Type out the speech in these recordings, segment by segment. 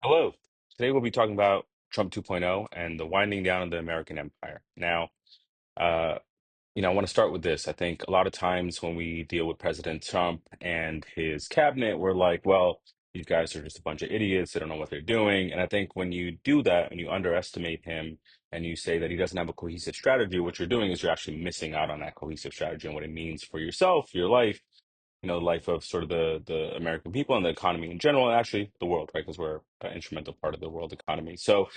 Hello. Today we'll be talking about Trump 2.0 and the winding down of the American empire. Now, uh, I want to start with this. I think a lot of times when we deal with President Trump and his cabinet, we're like, well, these guys are just a bunch of idiots. They don't know what they're doing. And I think when you do that and you underestimate him and you say that he doesn't have a cohesive strategy, what you're doing is you're actually missing out on that cohesive strategy and what it means for yourself, your life, the life of sort of the American people and the economy in general, and actually the world, right? Because we're an instrumental part of the world economy. So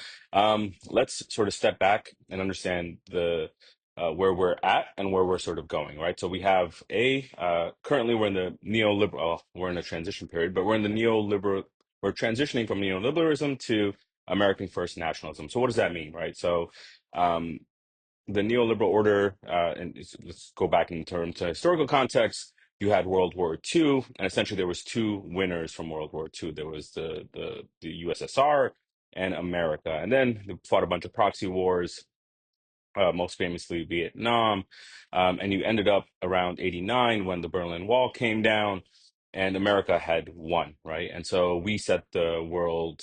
let's sort of step back and understand the where we're at and where we're sort of going, right? So we have currently we're in the neoliberal, we're in a transition period, but we're in the neoliberal, we're transitioning from neoliberalism to American first nationalism. So what does that mean, right? So um, the neoliberal order, let's go back in terms of historical context. You had World War II, and essentially there was two winners from World War II. There was the USSR and America, and then they fought a bunch of proxy wars, most famously Vietnam. And you ended up around 89 when the Berlin Wall came down and America had won, right? And so we set the world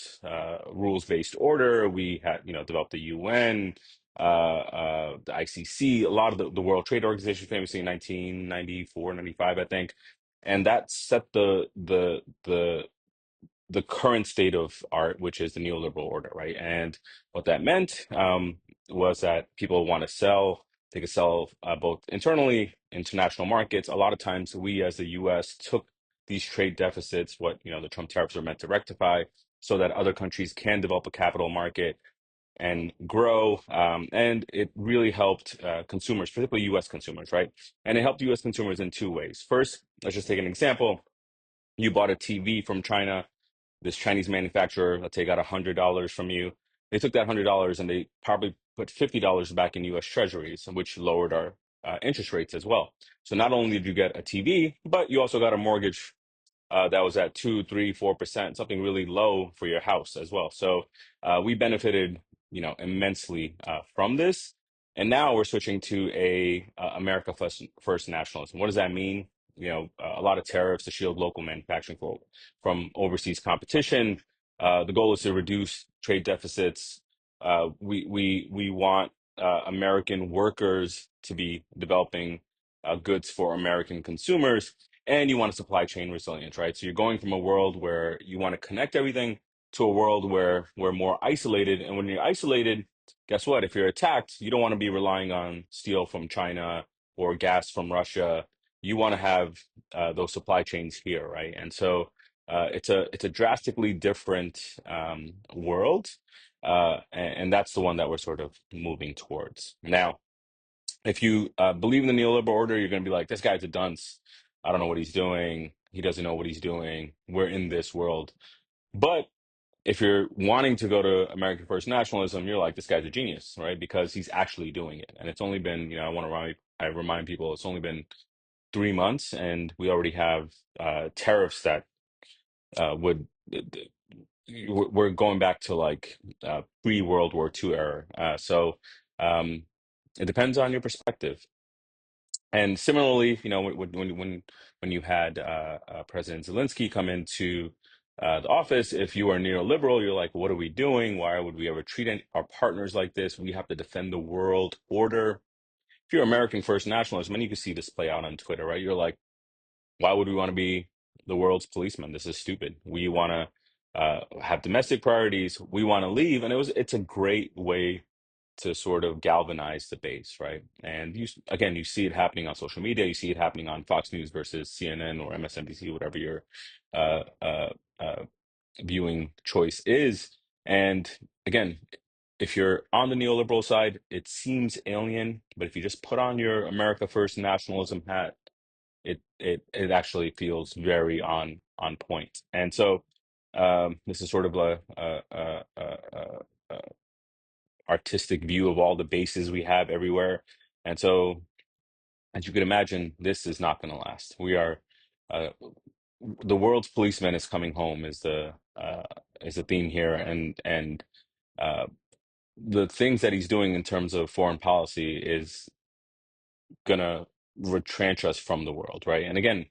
rules-based order. We had, developed the UN, the ICC, a lot of the World Trade Organization, famously in 1994, 95, I think. And that set the current state of art, which is the neoliberal order, right? And what that meant was that people want to sell. They could sell both internally, international markets. A lot of times, we as the U.S. took these trade deficits, what the Trump tariffs are meant to rectify, so that other countries can develop a capital market and grow. And it really helped consumers, particularly U.S. consumers, right? And it helped U.S. consumers in two ways. First, let's just take an example. You bought a TV from China, this Chinese manufacturer, let's say, got $100 from you. They took that $100 and they probably put $50 back in U.S. Treasuries, which lowered our interest rates as well. So not only did you get a TV, but you also got a mortgage that was at 2, 3, 4%, something really low for your house as well. So we benefited, immensely from this. And now we're switching to a America first nationalism. What does that mean? A lot of tariffs to shield local manufacturing from overseas competition. The goal is to reduce trade deficits. We want American workers to be developing goods for American consumers, and you want a supply chain resilience, right? So you're going from a world where you want to connect everything to a world where we're more isolated. And when you're isolated, guess what? If you're attacked, you don't want to be relying on steel from China or gas from Russia. You want to have those supply chains here, right? And so it's a drastically different world, and that's the one that we're sort of moving towards now. If you believe in the neoliberal order, you're going to be like, this guy's a dunce. I don't know what he's doing. He doesn't know what he's doing. We're in this world. But if you're wanting to go to American first nationalism, you're like, this guy's a genius, right? Because he's actually doing it. And it's only been, I remind people, it's only been 3 months, and we already have tariffs that would. We're going back to like pre-World War II era. So it depends on your perspective. And similarly, when you had President Zelensky come into the office, if you are neoliberal, you're like, what are we doing? Why would we ever treat our partners like this? We have to defend the world order. If you're American first nationalist, many you can see this play out on Twitter, right? You're like, why would we want to be the world's policeman? This is stupid. We want to have domestic priorities. We want to leave, and it's a great way to sort of galvanize the base, right? And again, you see it happening on social media. You see it happening on Fox News versus CNN or MSNBC, whatever your uh, uh, uh, viewing choice is. And again, if you're on the neoliberal side, it seems alien, but if you just put on your America First nationalism hat, it actually feels very on point. And so this is sort of a artistic view of all the bases we have everywhere. And so, as you can imagine, this is not going to last. We are uh, the world's policeman is coming home is the theme here, and uh, the things that he's doing in terms of foreign policy is gonna retrench us from the world, right? And again,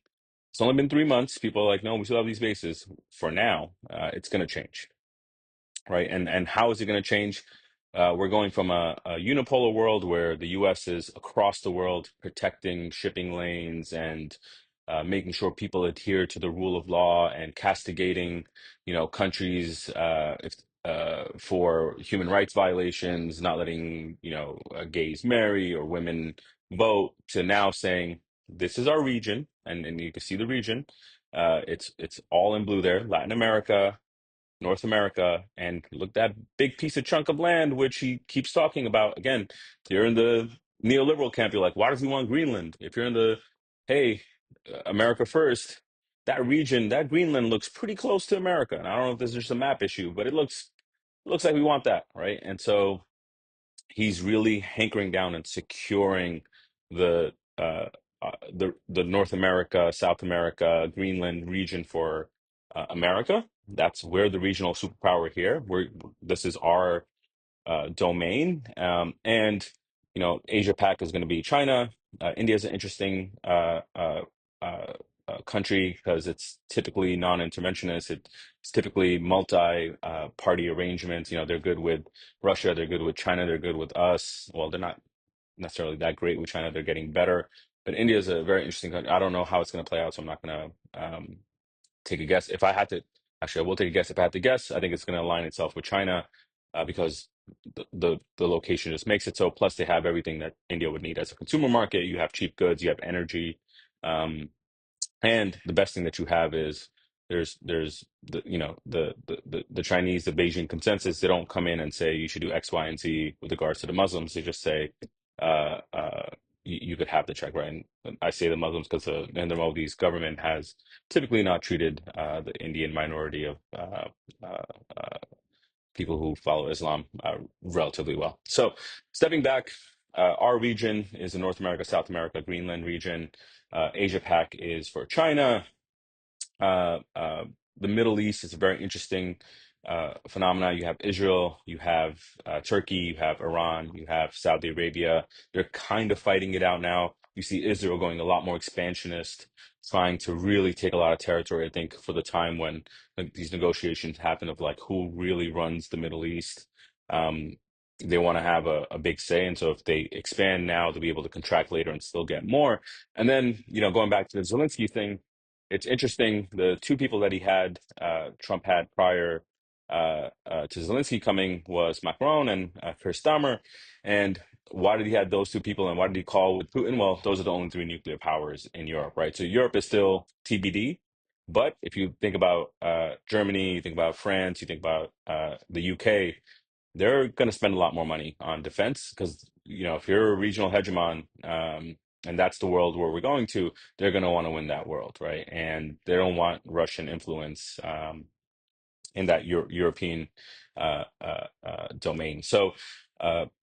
it's only been 3 months. People are like, no, we still have these bases. For now, it's going to change. right? And how is it going to change? We're going from a unipolar world where the U.S. is across the world protecting shipping lanes and making sure people adhere to the rule of law and castigating, countries if for human rights violations, not letting gays marry or women vote, to now saying this is our region, and you can see the region. It's all in blue there, Latin America, North America, and look, that big piece of chunk of land, which he keeps talking about. Again, if you're in the neoliberal camp, you're like, why does he want Greenland? If you're in the, hey, America first, that region, that Greenland looks pretty close to America. And I don't know if this is just a map issue, but it looks like we want that, right? And so he's really hankering down and securing the the North America, South America, Greenland region for America. That's we're the regional superpower here. This is our domain. And Asia Pac is going to be China. India is an interesting country because it's typically non-interventionist. It's typically multi-party arrangements. They're good with Russia, they're good with China, they're good with us. Well, they're not necessarily that great with China. They're getting better. But India is a very interesting country. I don't know how it's going to play out, so I'm not going to take a guess. If I had to, actually, I will take a guess. If I had to guess, I think it's going to align itself with China because the location just makes it so. Plus, they have everything that India would need as a consumer market. You have cheap goods, you have energy, um, and the best thing that you have is there's the Chinese, the Beijing consensus. They don't come in and say you should do X, Y, and Z with regards to the Muslims. They just say uh, uh, you could have the check, right? And I say the Muslims because Narendra Modi's government has typically not treated the Indian minority of uh, uh, people who follow Islam relatively well. So stepping back, our region is the North America, South America, Greenland region. Asia Pac is for China. uh, uh, the Middle East is a very interesting phenomena. You have Israel, you have Turkey, you have Iran, you have Saudi Arabia. They're kind of fighting it out now. You see Israel going a lot more expansionist, trying to really take a lot of territory. I think for the time when these negotiations happen of like who really runs the Middle East. Um, they want to have a big say. And so if they expand now, they'll be able to contract later and still get more. And then, going back to the Zelensky thing, it's interesting. The two people that Trump had prior to Zelensky coming was Macron and Keir Starmer. And why did he have those two people and why did he call with Putin? Well, those are the only three nuclear powers in Europe, right? So Europe is still TBD. But if you think about Germany, you think about France, you think about the UK, they're going to spend a lot more money on defense because, if you're a regional hegemon, and that's the world where we're going to, they're going to want to win that world, right? And they don't want Russian influence in that European domain. So,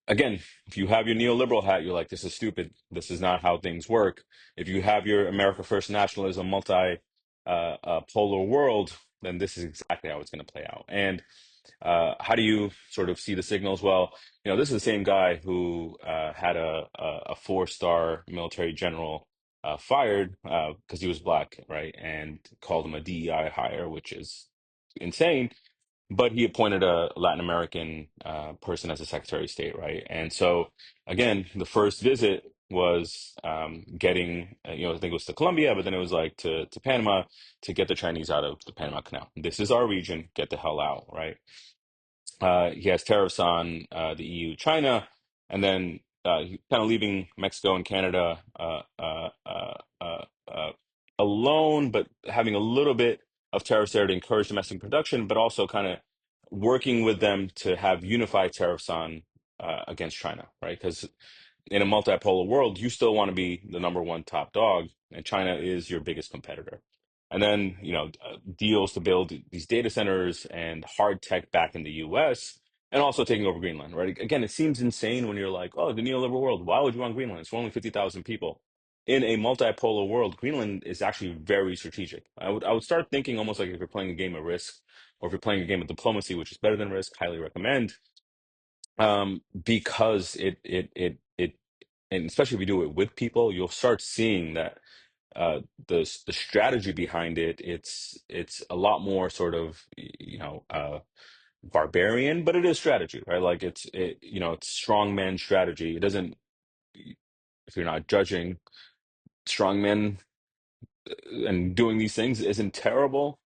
again, if you have your neoliberal hat, you're like, this is stupid. This is not how things work. If you have your America First nationalism, polar world, then this is exactly how it's going to play out. And how do you sort of see the signals? Well, this is the same guy who had a four-star military general fired because he was black, right? And called him a DEI hire, which is insane. But he appointed a Latin American person as a Secretary of State, right? And so, again, the first visit was getting, I think it was to Colombia, but then it was like to Panama to get the Chinese out of the Panama Canal. This is our region, get the hell out, right? He has tariffs on the EU, China, and then kind of leaving Mexico and Canada alone, but having a little bit of tariffs there to encourage domestic production, but also kind of working with them to have unified tariffs on against China, right? Because in a multipolar world, you still want to be the number one top dog, and China is your biggest competitor. And then, deals to build these data centers and hard tech back in the US and also taking over Greenland, right? Again, it seems insane when you're like, oh, the neoliberal world, why would you want Greenland? It's only 50,000 people. In a multipolar world, Greenland is actually very strategic. I would start thinking almost like if you're playing a game of Risk or if you're playing a game of diplomacy, which is better than Risk, highly recommend. Because and especially if you do it with people, you'll start seeing that the strategy behind it, it's a lot more sort of barbarian, but it is strategy, right? Like it's strongman strategy. It doesn't, if you're not judging strongmen and doing these things isn't terrible.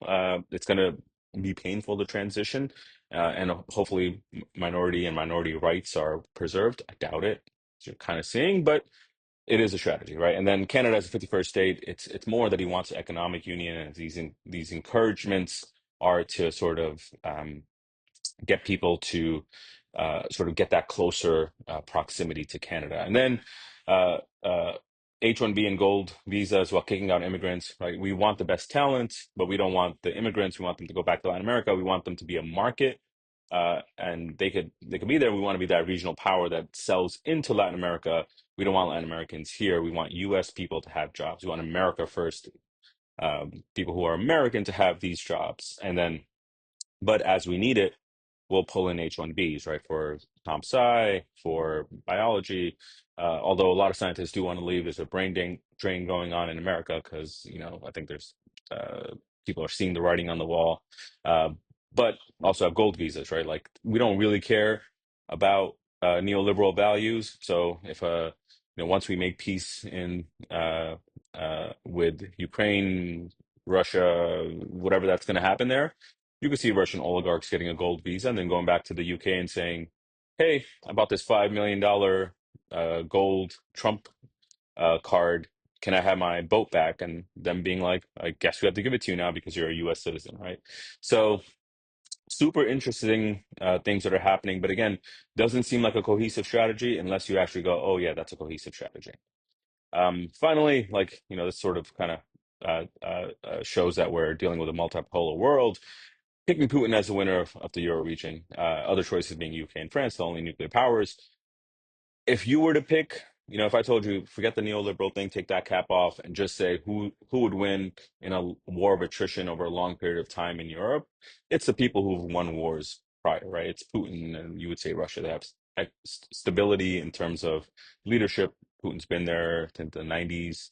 It's going to be painful to transition, and hopefully minority and minority rights are preserved. I doubt it, as you're kind of seeing, but it is a strategy, right? And then Canada as a 51st state, it's more that he wants economic union, and these encouragements are to sort of get people to sort of get that closer proximity to Canada. And then uh, uh, H-1B and gold visas while kicking out immigrants, right? We want the best talent, but we don't want the immigrants. We want them to go back to Latin America. We want them to be a market. And they could be there. We want to be that regional power that sells into Latin America. We don't want Latin Americans here. We want U.S. people to have jobs. We want America first, people who are American to have these jobs. And then, but as we need it, we'll pull in H-1Bs, right, for comp sci, for biology. Although a lot of scientists do want to leave, there's a drain going on in America because, I think there's people are seeing the writing on the wall. Uh, but also have gold visas, right? Like we don't really care about neoliberal values. So if once we make peace in with Ukraine, Russia, whatever that's going to happen there, you could see Russian oligarchs getting a gold visa and then going back to the UK and saying, "Hey, I bought this $5 million gold Trump card. Can I have my boat back?" And them being like, "I guess we have to give it to you now because you're a US citizen, right?" So super interesting things that are happening, but again, doesn't seem like a cohesive strategy unless you actually go, "Oh yeah, that's a cohesive strategy." Finally, like this sort of kind of shows that we're dealing with a multipolar world, picking Putin as the winner of the Euro region. Other choices being UK and France, the only nuclear powers. If you were to pick, if I told you, forget the neoliberal thing, take that cap off, and just say who would win in a war of attrition over a long period of time in Europe, it's the people who've won wars prior, right? It's Putin, and you would say Russia. They have stability in terms of leadership. Putin's been there since the 90s.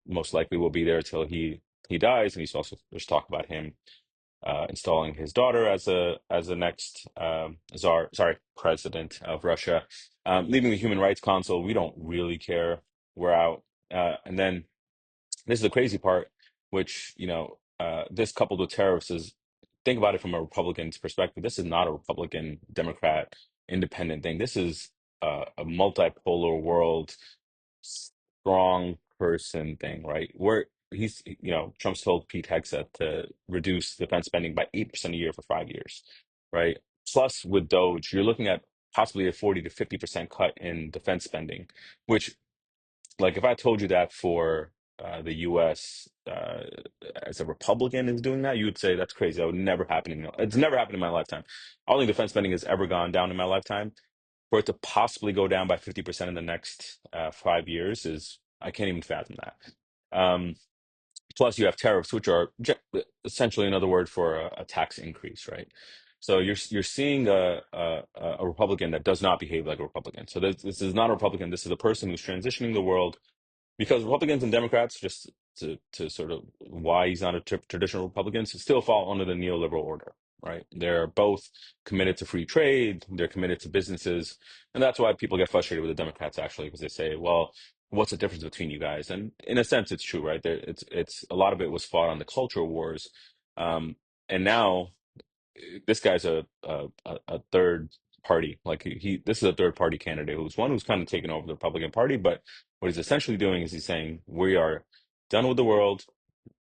Most likely will be there till he dies, and there's talk about him installing his daughter as the next president of Russia. Leaving the Human Rights Council, we don't really care. We're out. And then this is the crazy part, which this coupled with tariffs is, think about it from a Republican's perspective. This is not a Republican, Democrat, independent thing. This is a multipolar world, strong person thing, right? Trump's told Pete Hegseth to reduce defense spending by 8% a year for 5 years, right? Plus, with Doge, you're looking at possibly a 40 to 50% cut in defense spending, which, like, if I told you that for the US as a Republican is doing that, you would say that's crazy. That would never happen it's never happened in my lifetime. I don't think defense spending has ever gone down in my lifetime. For it to possibly go down by 50% in the next 5 years is, I can't even fathom that. Um, Plus, you have tariffs, which are essentially another word for a tax increase, right? So you're seeing a Republican that does not behave like a Republican. So this is not a Republican. This is a person who's transitioning the world, because Republicans and Democrats, just to sort of why he's not a traditional Republican, still fall under the neoliberal order, right? They're both committed to free trade, they're committed to businesses, and that's why people get frustrated with the Democrats, actually, because they say, "Well, what's the difference between you guys?" And in a sense, it's true, right? It's a lot of it was fought on the culture wars, and now this guy's a third party. Like this is a third party candidate who's kind of taken over the Republican Party. But what he's essentially doing is he's saying, we are done with the world.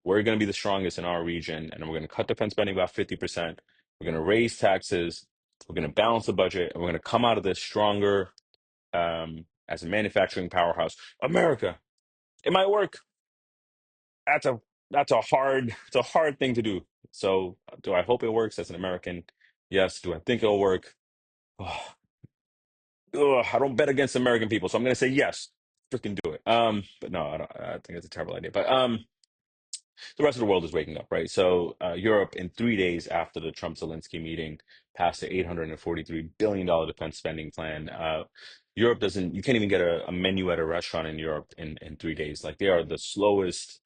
We're going to be the strongest in our region, and we're going to cut defense spending about 50%. We're going to raise taxes. We're going to balance the budget, and we're going to come out of this stronger as a manufacturing powerhouse. America, it might work. That's a it's a hard thing to do. So do I hope it works as an American? Yes. Do I think it'll work? Ugh, I don't bet against American people, so I'm gonna say yes. Freaking do it. But no, I don't. I think it's a terrible idea. But the rest of the world is waking up, right? So Europe, in 3 days after the Trump-Zelensky meeting, passed the $843 billion defense spending plan. Europe doesn't. You can't even get a menu at a restaurant in Europe in 3 days. Like they are the slowest.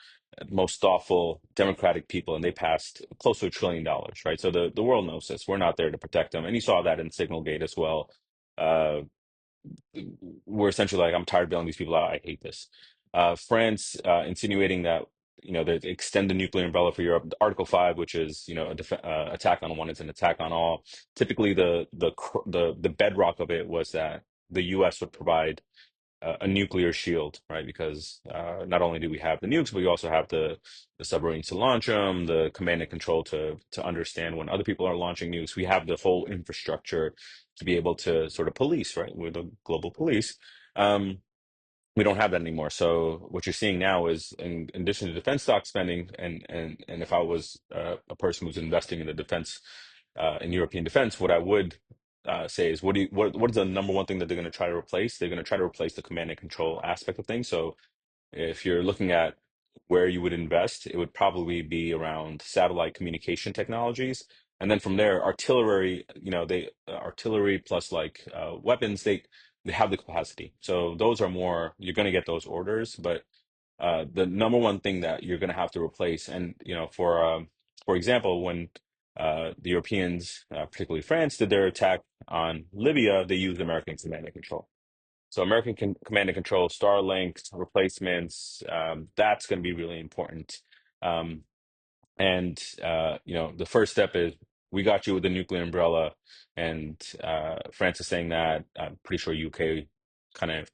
most thoughtful, democratic people, and they passed close to $1 trillion, right? So the world knows this. We're not there to protect them, and you saw that in Signalgate as well. Uh, we're essentially like, I'm tired of bailing these people out. I hate this. France insinuating that they extend the nuclear umbrella for Europe. Article 5, which is attack on one is an attack on all. Typically, the bedrock of it was that the U.S. would provide a nuclear shield, right? Because not only do we have the nukes, but we also have the submarines to launch them, the command and control to understand when other people are launching nukes. We have the whole infrastructure to be able to sort of police, right? We're the global police. Um, we don't have that anymore. So what you're seeing now is, in addition to defense stock spending, and if I was a person who's investing in the defense, in European defense, what I would say is, what is the number one thing that they're going to try to replace? They're going to try to replace the command and control aspect of things. So if you're looking at where you would invest, it would probably be around satellite communication technologies. And then from there, artillery, they artillery plus like weapons, they have the capacity. So those are more, you're going to get those orders, but the number one thing that you're going to have to replace, and for example, when the Europeans, particularly France, did their attack on Libya, they used American command and control. So American command and control, Starlink replacements, that's going to be really important. Um, and the first step is, we got you with the nuclear umbrella, and France is saying that. I'm pretty sure UK kind of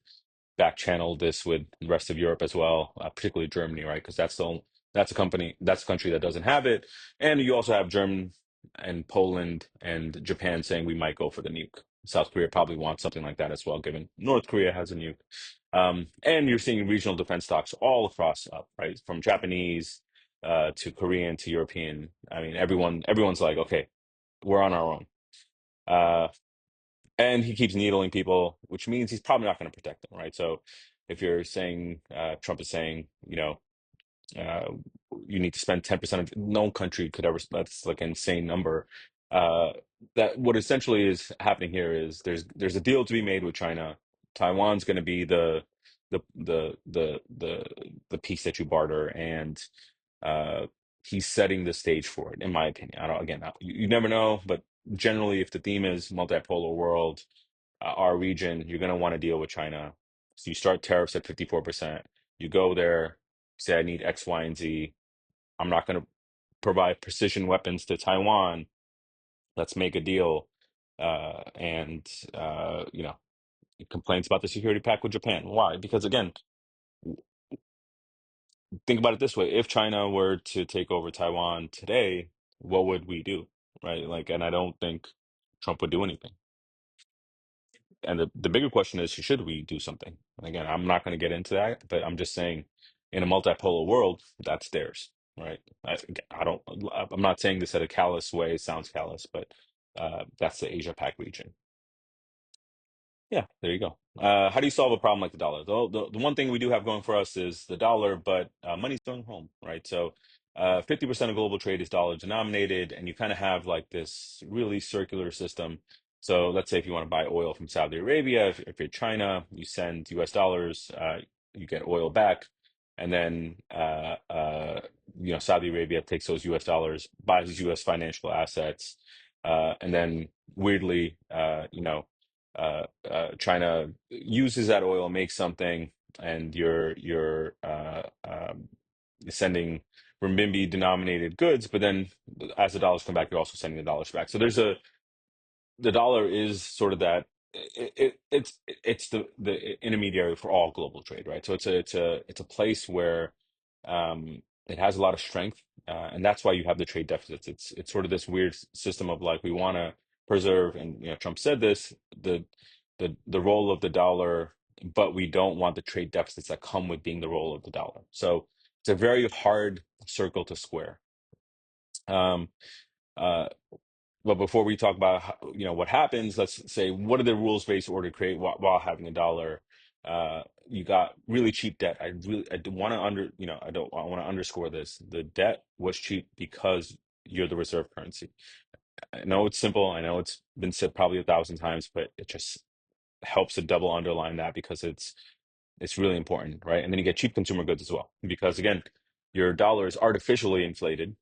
back channeled this with the rest of Europe as well, particularly Germany, right? Because that's a country that doesn't have it. And you also have Germany and Poland and Japan saying we might go for the nuke. South Korea probably wants something like that as well, given North Korea has a nuke. And you're seeing regional defense stocks all across up, right? From Japanese to Korean to European. I mean, everyone's like, okay, we're on our own. Uh, and he keeps needling people, which means he's probably not going to protect them, right? So if you're saying, Trump is saying, uh, you need to spend 10% of, no country could ever, that's like an insane number. Uh, that what essentially is happening here is, there's a deal to be made with China. Taiwan's going to be the piece that you barter, and uh, he's setting the stage for it, in my opinion. I don't, again, you never know, but generally, if the theme is multipolar world, our region, you're going to want to deal with China. So you start tariffs at 54%. You go there, say, I need X, Y, and Z. I'm not going to provide precision weapons to Taiwan. Let's make a deal. And, complaints about the security pact with Japan. Why? Because, again, think about it this way. If China were to take over Taiwan today, what would we do? Right? Like, and I don't think Trump would do anything. And the bigger question is, should we do something? And again, I'm not going to get into that, but I'm just saying, in a multipolar world, that's theirs, right? I don't, I'm not saying this at a callous way. It sounds callous, but that's the Asia Pac region. Yeah, there you go. How do you solve a problem like the dollar? The one thing we do have going for us is the dollar, but money's going home, right? So 50% of global trade is dollar denominated, and you kind of have like this really circular system. So let's say if you want to buy oil from Saudi Arabia, if you're China, you send US dollars, you get oil back, and then Saudi Arabia takes those US dollars, buys US financial assets, and then weirdly, China uses that oil, makes something, and you're sending renminbi denominated goods, but then as the dollars come back, you're also sending the dollars back. So the dollar is sort of that, it's the intermediary for all global trade, right? So it's a place where it has a lot of strength, and that's why you have the trade deficits. It's sort of this weird system of like, we want to preserve, and Trump said this, the role of the dollar, but we don't want the trade deficits that come with being the role of the dollar. So it's a very hard circle to square. Um, uh, but before we talk about what happens, let's say, what are the rules-based order create while having a dollar? You got really cheap debt. I do want to I want to underscore this. The debt was cheap because you're the reserve currency. I know it's simple. I know it's been said probably 1,000 times, but it just helps to double underline that, because it's really important, right? And then you get cheap consumer goods as well, because again, your dollar is artificially inflated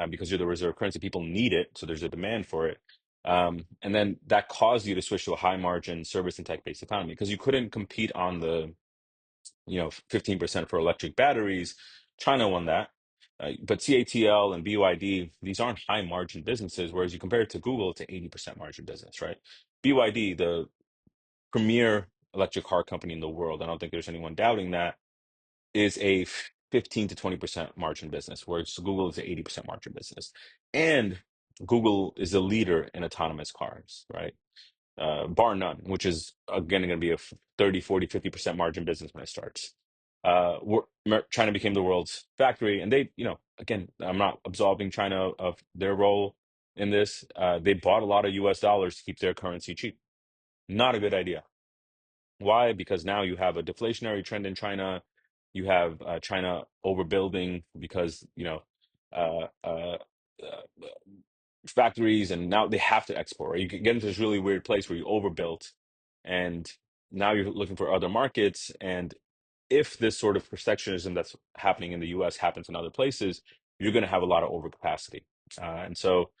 because you're the reserve currency. People need it, so there's a demand for it. And then that caused you to switch to a high margin service and tech based economy because you couldn't compete on the 15% for electric batteries. China won that. But CATL and BYD, these aren't high margin businesses, whereas you compare it to Google, it's an 80% margin business, right? BYD, the premier electric car company in the world, I don't think there's anyone doubting that, is a 15 to 20% margin business, whereas Google is an 80% margin business. And Google is a leader in autonomous cars, right? Bar none, which is again going to be a 30, 40, 50% margin business when it starts. China became the world's factory, and they, again, I'm not absolving China of their role in this. They bought a lot of US dollars to keep their currency cheap. Not a good idea. Why? Because now you have a deflationary trend in China. You have China overbuilding because, uh, uh, uh, factories, and now they have to export, right? You can get into this really weird place where you overbuilt, and now you're looking for other markets. And if this sort of protectionism that's happening in the US happens in other places, you're going to have a lot of overcapacity. And so,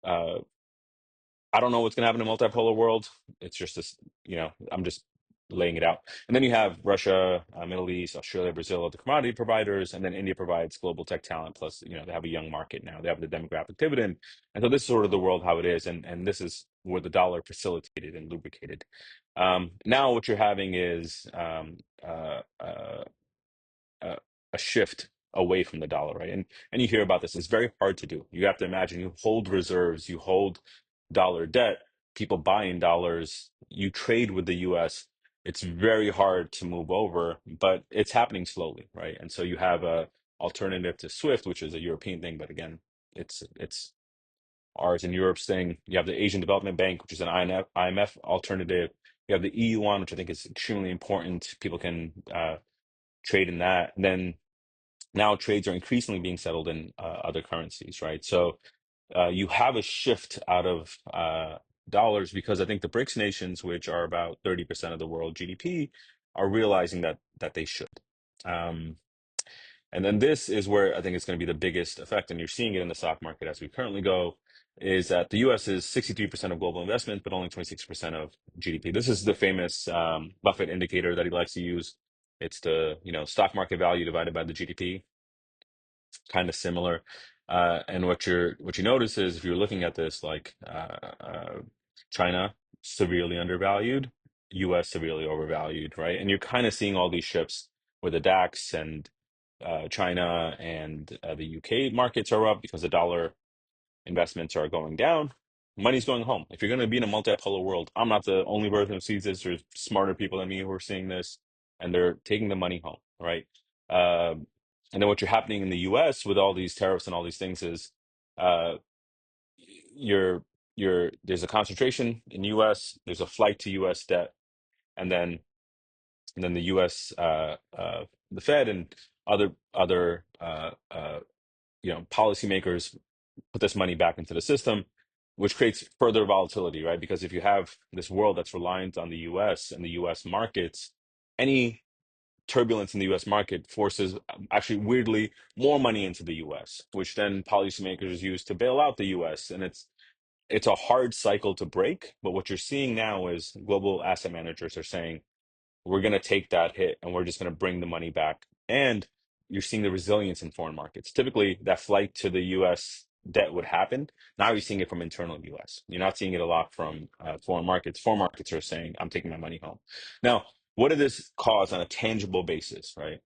uh, I don't know what's going to happen in a multipolar world. It's just this, I'm just laying it out. And then you have Russia, Middle East, Australia, Brazil, the commodity providers, and then India provides global tech talent. Plus, they have a young market now. They have the demographic dividend, and so this is sort of the world how it is, and this is where the dollar facilitated and lubricated. Now, what you're having is a, a shift away from the dollar, right? And you hear about this. It's very hard to do. You have to imagine you hold reserves, you hold dollar debt, people buy in dollars, you trade with the US. It's very hard to move over, but it's happening slowly, right? And so you have a alternative to SWIFT, which is a European thing, but again, it's ours and Europe's thing. You have the Asian Development Bank, which is an IMF alternative. You have the EU one, which I think is extremely important. People can trade in that. And then now trades are increasingly being settled in other currencies, right? So you have a shift out of dollars because I think the BRICS nations, which are about 30% of the world GDP, are realizing that they should. Um, and then this is where I think it's going to be the biggest effect, and you're seeing it in the stock market as we currently go, is that the US is 63% of global investment, but only 26% of GDP. This is the famous Buffett indicator that he likes to use. It's the, stock market value divided by the GDP, kind of similar. And what you notice is if you're looking at this, like China severely undervalued, US severely overvalued, right? And you're kind of seeing all these shifts where the DAX and China and the UK markets are up because the dollar investments are going down. Money's going home. If you're going to be in a multipolar world, I'm not the only person who sees this. There's smarter people than me who are seeing this, and they're taking the money home, right? And then what you're happening in the U.S. with all these tariffs and all these things is, uh, you're there's a concentration in U.S. There's a flight to U.S. debt, and then the U.S. The Fed and other policymakers put this money back into the system, which creates further volatility, right? Because if you have this world that's reliant on the US and the US markets, any turbulence in the US market forces actually weirdly more money into the US, which then policymakers use to bail out the US. And it's a hard cycle to break. But what you're seeing now is global asset managers are saying, we're going to take that hit and we're just going to bring the money back. And you're seeing the resilience in foreign markets. Typically, that flight to the US debt would happen. Now you're seeing it from internal US. You're not seeing it a lot from foreign markets. Foreign markets are saying, I'm taking my money home. Now, what did this cause on a tangible basis, right?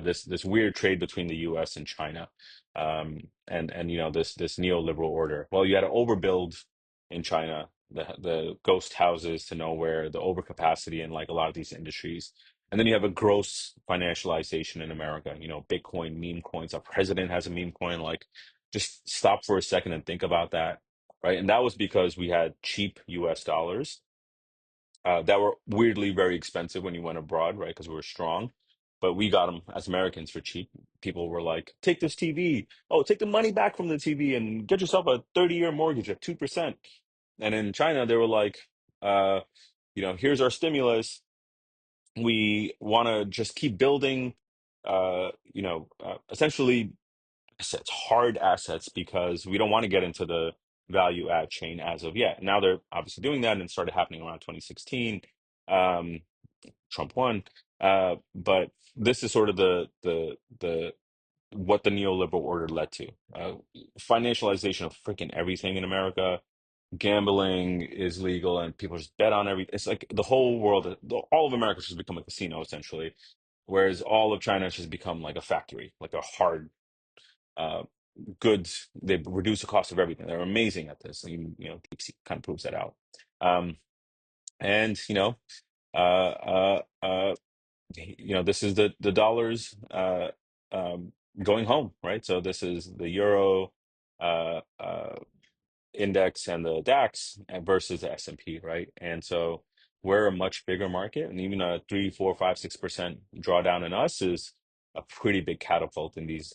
This weird trade between the US and China, and this neoliberal order. Well, you had an overbuild in China, the ghost houses to nowhere, the overcapacity in like a lot of these industries. And then you have a gross financialization in America, Bitcoin, meme coins. Our president has a meme coin. Like, just stop for a second and think about that, right? And that was because we had cheap US dollars that were weirdly very expensive when you went abroad, right? Because we were strong. But we got them as Americans for cheap. People were like, take this TV. Oh, take the money back from the TV and get yourself a 30-year mortgage at 2%. And in China, they were like, uh, here's our stimulus. We want to just keep building. essentially assets, hard assets, because we don't want to get into the value add chain as of yet. Now they're obviously doing that, and it started happening around 2016. Um, Trump won, but this is sort of the what the neoliberal order led to. Financialization of freaking everything in America. Gambling is legal, and people just bet on everything. It's like the whole world, all of America has just become a casino essentially, whereas all of China has just become like a factory, like a hard uh, goods. They reduce the cost of everything. They're amazing at this. And, DeepSeek kind of proves that out. Um, and uh, uh, uh, this is the dollars um, going home, right? So this is the euro index and the DAX versus the S&P, right? And so we're a much bigger market, and even a 3, 4, 5, 6% drawdown in us is a pretty big catapult in these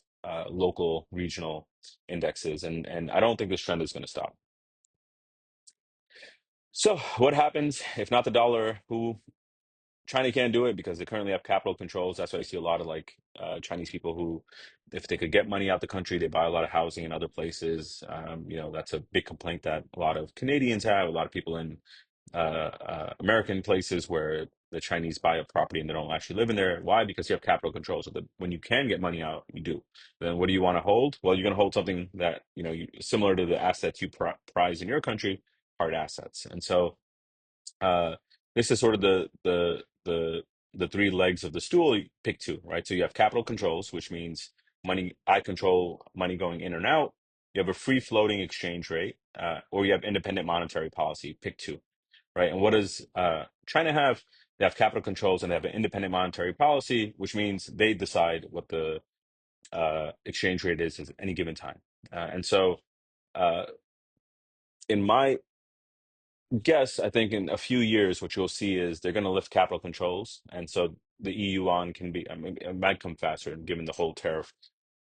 local regional indexes, and I don't think this trend is going to stop. So what happens if not the dollar? Who China can't do it because they currently have capital controls. That's why I see a lot of like Chinese people who, if they could get money out the country, they buy a lot of housing in other places. That's a big complaint that a lot of Canadians have, a lot of people in American places where the Chinese buy a property and they don't actually live in there. Why? Because you have capital controls. So that when you can get money out, you do. Then what do you want to hold? Well, you're going to hold something that, similar to the assets you prize in your country, hard assets. And so uh, this is sort of the three legs of the stool. You pick two, right? So you have capital controls, which means money. I control money going in and out. You have a free floating exchange rate, or you have independent monetary policy. Pick two, right? And what does China have? They have capital controls and they have an independent monetary policy, which means they decide what the exchange rate is at any given time. And so, uh, in my guess, I think in a few years, what you'll see is they're going to lift capital controls, and so the EU on can be. I mean, it might come faster, given the whole tariff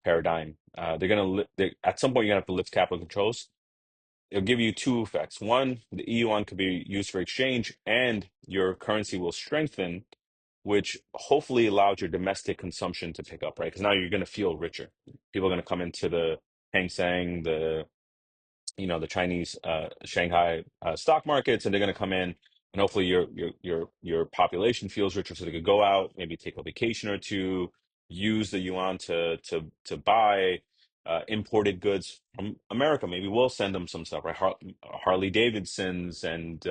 paradigm. They're going to at some point you're going to have to lift capital controls. It'll give you two effects. One, the EU on could be used for exchange, and your currency will strengthen, which hopefully allows your domestic consumption to pick up, right? Because now you're going to feel richer. People are going to come into the Hang Seng, the Chinese Shanghai stock markets, and they're going to come in, and hopefully your population feels richer, so they could go out, maybe take a vacation or two, use the yuan to buy imported goods from America. Maybe we'll send them some stuff, right? Harley Davidsons and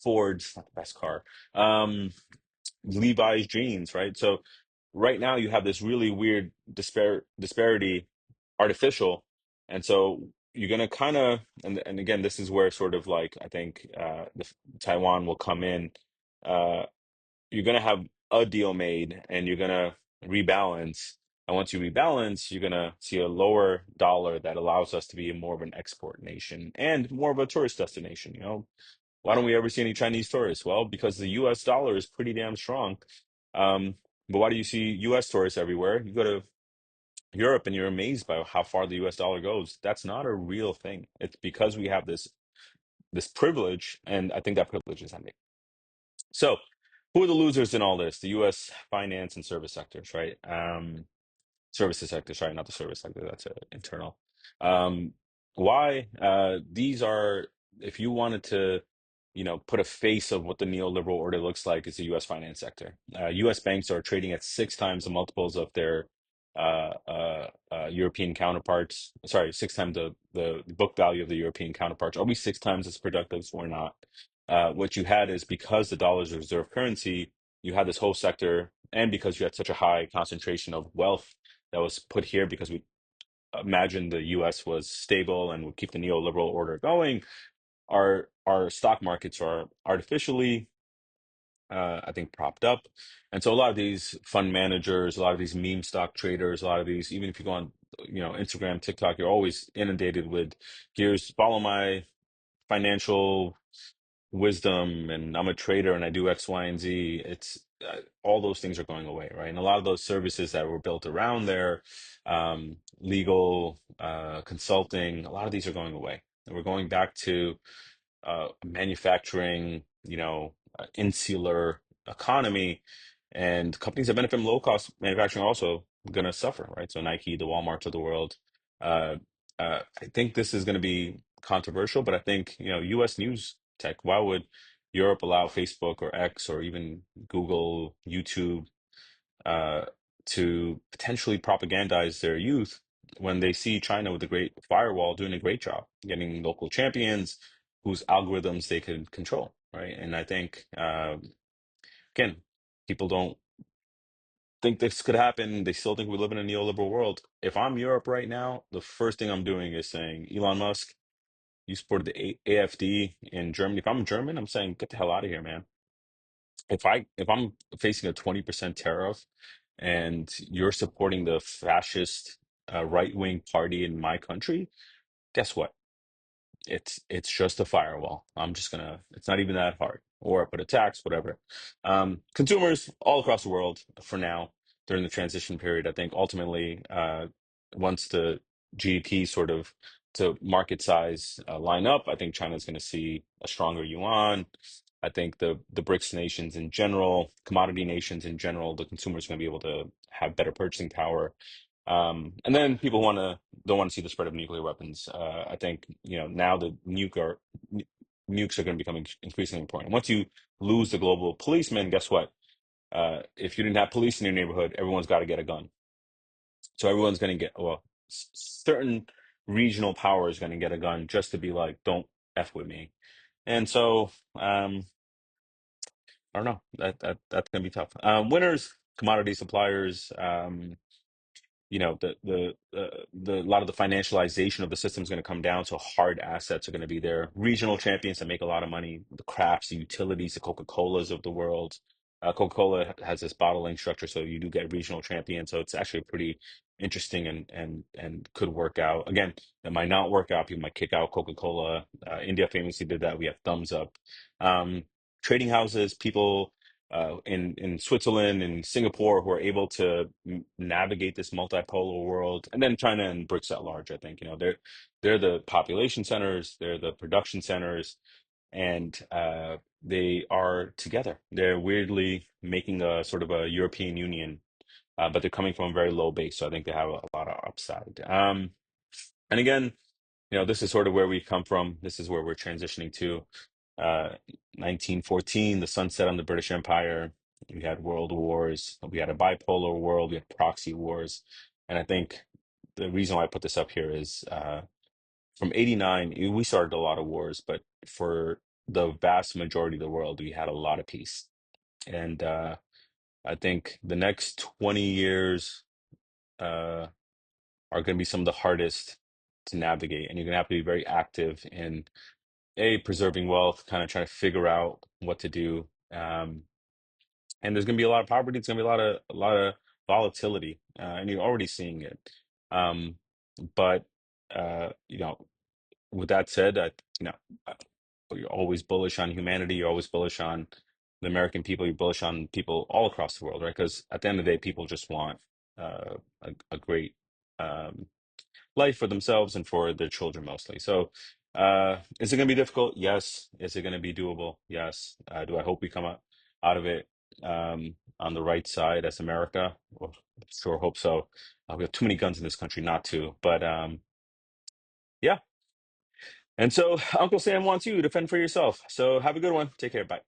Ford's, not the best car. Levi's jeans, right? So right now you have this really weird disparity, artificial, and so you're gonna kind of, and again, this is where sort of like I think Taiwan will come in. Uh, you're gonna have a deal made, and you're gonna rebalance. And once you rebalance, you're gonna see a lower dollar that allows us to be more of an export nation and more of a tourist destination. Why don't we ever see any Chinese tourists? Well, because the US dollar is pretty damn strong. Um, but why do you see US tourists everywhere? You go to Europe and you're amazed by how far the US dollar goes. That's not a real thing. It's because we have this privilege, and I think that privilege is ending. So, who are the losers in all this? The US finance and service sectors, right? Services sector, sorry, not the service sector. That's internal. Um, why? These are, if you wanted to, put a face of what the neoliberal order looks like, is the U.S. finance sector. U.S. banks are trading at 6 times the multiples of their European counterparts. Sorry, 6 times the book value of the European counterparts. Are we 6 times as productive or not? What you had is, because the dollar is a reserve currency, you had this whole sector, and because you had such a high concentration of wealth that was put here because we imagined the US was stable and would keep the neoliberal order going, our stock markets are artificially, I think, propped up. And so a lot of these fund managers, a lot of these meme stock traders, a lot of these, even if you go on, Instagram, TikTok, you're always inundated with, here's follow my financial wisdom, and I'm a trader and I do X, Y, and Z. It's all those things are going away, right? And a lot of those services that were built around there, legal, consulting, a lot of these are going away. And we're going back to manufacturing, insular economy. And companies that benefit from low cost manufacturing are also going to suffer, right? So Nike, the Walmarts of the world. Uh, I think this is going to be controversial, but I think, U.S. news tech, why would Europe allow Facebook or X or even Google, YouTube, uh, to potentially propagandize their youth when they see China with the Great Firewall doing a great job, getting local champions whose algorithms they could control, right? And I think, again, people don't think this could happen. They still think we live in a neoliberal world. If I'm Europe right now, the first thing I'm doing is saying, Elon Musk, you supported the AfD in Germany. If I'm German, I'm saying, get the hell out of here, man. If I'm facing a 20% tariff and you're supporting the fascist right-wing party in my country, guess what? It's just a firewall. It's not even that hard. Or put a tax, whatever. Consumers all across the world for now during the transition period, I think ultimately, once the GDP sort of to market size line up, I think China's going to see a stronger yuan. I think the BRICS nations in general, commodity nations in general, the consumers going to be able to have better purchasing power. And then people don't want to see the spread of nuclear weapons. I think, now the nukes are going to become increasingly important. Once you lose the global policeman, guess what? If you didn't have police in your neighborhood, everyone's got to get a gun. So everyone's going to get, well, certain regional power is going to get a gun just to be like, don't F with me. And so, I don't know. That's going to be tough. Winners, commodity suppliers. The a lot of the financialization of the system is going to come down, so hard assets are going to be there. Regional champions that make a lot of money, the crafts, the utilities, the Coca-Colas of the world. Coca-Cola has this bottling structure, so you do get regional champions. So it's actually pretty interesting and could work out. Again, it might not work out. People might kick out Coca-Cola. India famously did that. We have thumbs up. Um, Trading houses, people in Switzerland and Singapore who are able to navigate this multipolar world, and then China and BRICS at large. I think they're the population centers, they're the production centers, and they are together. They're weirdly making a sort of a European Union, but they're coming from a very low base, so I think they have a lot of upside. And again, this is sort of where we come from. This is where we're transitioning to. 1914, the sunset on the British Empire. We had world wars. We had a bipolar world. We had proxy wars. And I think the reason why I put this up here is from 89, we started a lot of wars, but for the vast majority of the world, we had a lot of peace. And I think the next 20 years are going to be some of the hardest to navigate. And you're going to have to be very active in preserving wealth, kind of trying to figure out what to do. And there's going to be a lot of poverty. It's going to be a lot of volatility, and you're already seeing it. Um, but with that said, uh, you're always bullish on humanity. You're always bullish on the American people. You're bullish on people all across the world, right? Because at the end of the day, people just want a great um, life for themselves and for their children mostly. So, is it going to be difficult? Yes. Is it going to be doable? Yes. Do I hope we come out of it on the right side as America? Well, sure hope so. We have too many guns in this country not to, but yeah. And so Uncle Sam wants you to fend for yourself. So have a good one. Take care. Bye.